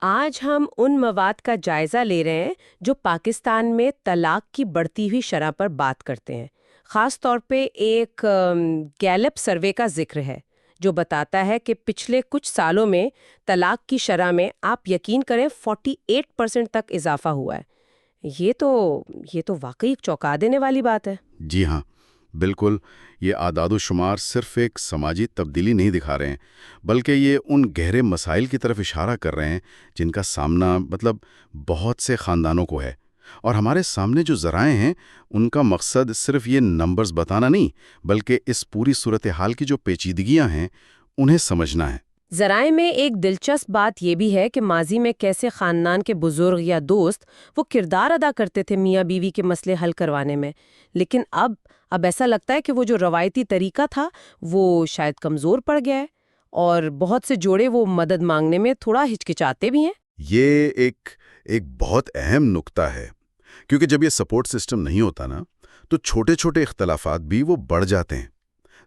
آج ہم ان مواد کا جائزہ لے رہے ہیں جو پاکستان میں طلاق کی بڑھتی ہوئی شرح پر بات کرتے ہیں۔ خاص طور پہ ایک گیلپ سروے کا ذکر ہے جو بتاتا ہے کہ پچھلے کچھ سالوں میں طلاق کی شرح میں آپ یقین کریں 48% تک اضافہ ہوا ہے۔ یہ تو واقعی چونکا دینے والی بات ہے۔ جی ہاں، بالکل۔ یہ اعداد و شمار صرف ایک سماجی تبدیلی نہیں دکھا رہے ہیں، بلکہ یہ ان گہرے مسائل کی طرف اشارہ کر رہے ہیں جن کا سامنا بہت سے خاندانوں کو ہے۔ اور ہمارے سامنے جو ذرائع ہیں ان کا مقصد صرف یہ نمبرز بتانا نہیں، بلکہ اس پوری صورتحال کی جو پیچیدگیاں ہیں انہیں سمجھنا ہے۔ ذرائع میں ایک دلچسپ بات یہ بھی ہے کہ ماضی میں کیسے خاندان کے بزرگ یا دوست وہ کردار ادا کرتے تھے میاں بیوی کے مسئلے حل کروانے میں، لیکن اب ایسا لگتا ہے کہ وہ جو روایتی طریقہ تھا وہ شاید کمزور پڑ گیا ہے، اور بہت سے جوڑے وہ مدد مانگنے میں تھوڑا ہچکچاتے بھی ہیں۔ یہ ایک بہت اہم نکتہ ہے، کیونکہ جب یہ سپورٹ سسٹم نہیں ہوتا نا تو چھوٹے چھوٹے اختلافات بھی وہ بڑھ جاتے ہیں۔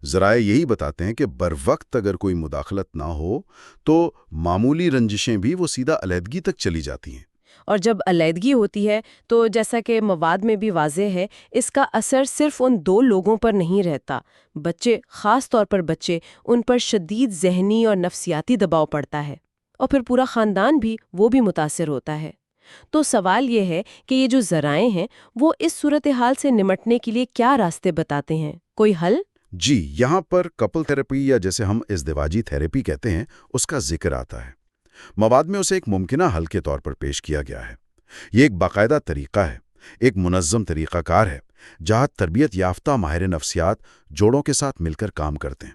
ذرائع یہی بتاتے ہیں کہ بروقت اگر کوئی مداخلت نہ ہو تو معمولی رنجشیں بھی وہ سیدھا علیحدگی تک چلی جاتی ہیں۔ اور جب علیحدگی ہوتی ہے تو جیسا کہ مواد میں بھی واضح ہے، اس کا اثر صرف ان دو لوگوں پر نہیں رہتا۔ بچے، خاص طور پر بچے، ان پر شدید ذہنی اور نفسیاتی دباؤ پڑتا ہے، اور پھر پورا خاندان بھی متاثر ہوتا ہے۔ تو سوال یہ ہے کہ یہ جو ذرائع ہیں وہ اس صورتحال سے نمٹنے کے لیے کیا راستے بتاتے ہیں؟ کوئی حل؟ جی، یہاں پر کپل تھراپی یا جسے ہم ازدواجی تھراپی کہتے ہیں اس کا ذکر آتا ہے۔ مواد میں اسے ایک ممکنہ حل کے طور پر پیش کیا گیا ہے۔ یہ ایک باقاعدہ طریقہ ہے، ایک منظم طریقہ کار ہے، جہاں تربیت یافتہ ماہر نفسیات جوڑوں کے ساتھ مل کر کام کرتے ہیں۔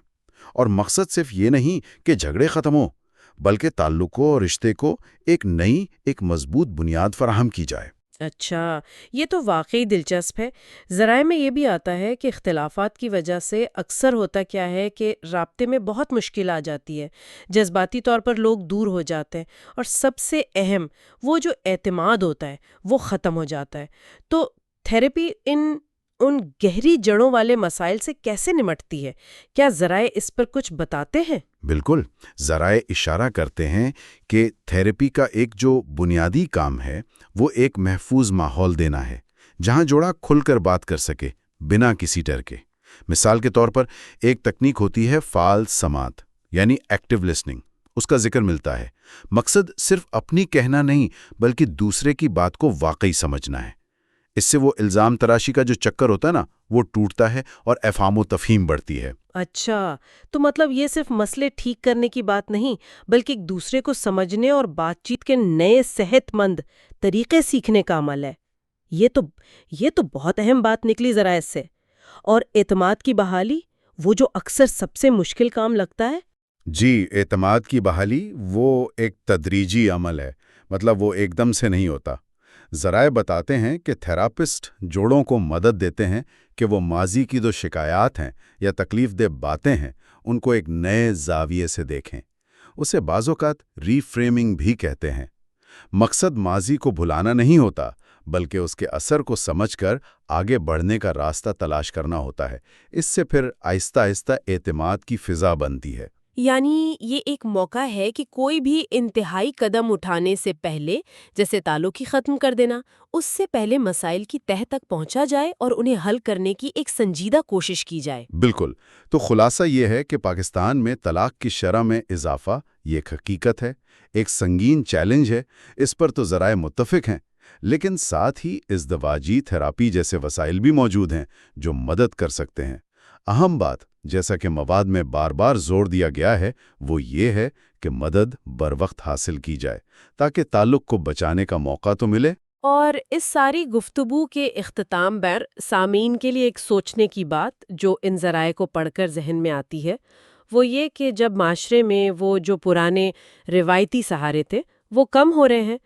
اور مقصد صرف یہ نہیں کہ جھگڑے ختم ہوں، بلکہ تعلقوں اور رشتے کو ایک مضبوط بنیاد فراہم کی جائے۔ اچھا، یہ تو واقعی دلچسپ ہے۔ ذرائع میں یہ بھی آتا ہے کہ اختلافات کی وجہ سے اکثر ہوتا کیا ہے کہ رابطے میں بہت مشکل آ جاتی ہے، جذباتی طور پر لوگ دور ہو جاتے ہیں، اور سب سے اہم وہ جو اعتماد ہوتا ہے وہ ختم ہو جاتا ہے۔ تو تھراپی ان گہری جڑوں والے مسائل سے کیسے نمٹتی ہے؟ کیا ذرائع اس پر کچھ بتاتے ہیں؟ بالکل، ذرائع اشارہ کرتے ہیں کہ تھراپی کا ایک جو بنیادی کام ہے وہ ایک محفوظ ماحول دینا ہے، جہاں جوڑا کھل کر بات کر سکے بنا کسی ڈر کے۔ مثال کے طور پر ایک تکنیک ہوتی ہے فعال سماعت، یعنی ایکٹیو لسننگ۔ اس کا ذکر ملتا ہے۔ مقصد صرف اپنی کہنا نہیں بلکہ دوسرے کی بات کو واقعی سمجھنا ہے۔ اس سے وہ الزام تراشی کا جو چکر ہوتا ہے نا وہ ٹوٹتا ہے اور افہام و تفہیم بڑھتی ہے۔ اچھا، تو مطلب یہ صرف مسئلے ٹھیک کرنے کی بات نہیں، بلکہ ایک دوسرے کو سمجھنے اور بات چیت کے نئے صحت مند طریقے سیکھنے کا عمل ہے۔ یہ تو بہت اہم بات نکلی ذرائع سے۔ اور اعتماد کی بحالی، وہ جو اکثر سب سے مشکل کام لگتا ہے۔ جی، اعتماد کی بحالی وہ ایک تدریجی عمل ہے، وہ ایک دم سے نہیں ہوتا۔ ذرائع بتاتے ہیں کہ تھراپسٹ جوڑوں کو مدد دیتے ہیں کہ وہ ماضی کی جو شکایات ہیں یا تکلیف دہ باتیں ہیں ان کو ایک نئے زاویے سے دیکھیں۔ اسے بعض اوقات ری فریمنگ بھی کہتے ہیں۔ مقصد ماضی کو بھلانا نہیں ہوتا، بلکہ اس کے اثر کو سمجھ کر آگے بڑھنے کا راستہ تلاش کرنا ہوتا ہے۔ اس سے پھر آہستہ آہستہ اعتماد کی فضا بنتی ہے۔ یعنی یہ ایک موقع ہے کہ کوئی بھی انتہائی قدم اٹھانے سے پہلے، جیسے تعلق ہی ختم کر دینا، اس سے پہلے مسائل کی تہہ تک پہنچا جائے اور انہیں حل کرنے کی ایک سنجیدہ کوشش کی جائے۔ بالکل۔ تو خلاصہ یہ ہے کہ پاکستان میں طلاق کی شرح میں اضافہ یہ ایک حقیقت ہے، ایک سنگین چیلنج ہے۔ اس پر تو ذرائع متفق ہیں، لیکن ساتھ ہی ازدواجی تھراپی جیسے وسائل بھی موجود ہیں جو مدد کر سکتے ہیں۔ اہم بات، جیسا کہ مواد میں بار بار زور دیا گیا ہے، وہ یہ ہے کہ مدد بروقت حاصل کی جائے تاکہ تعلق کو بچانے کا موقع تو ملے۔ اور اس ساری گفتگو کے اختتام پر سامعین کے لیے ایک سوچنے کی بات جو ان ذرائع کو پڑھ کر ذہن میں آتی ہے، وہ یہ کہ جب معاشرے میں وہ جو پرانے روایتی سہارے تھے وہ کم ہو رہے ہیں،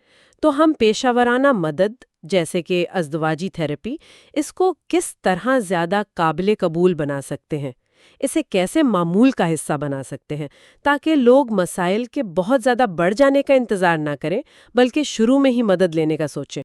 تو ہم پیشہ ورانہ مدد جیسے کہ ازدواجی تھراپی اس کو کس طرح زیادہ قابل قبول بنا سکتے ہیں، اسے کیسے معمول کا حصہ بنا سکتے ہیں، تاکہ لوگ مسائل کے بہت زیادہ بڑھ جانے کا انتظار نہ کریں بلکہ شروع میں ہی مدد لینے کا سوچیں۔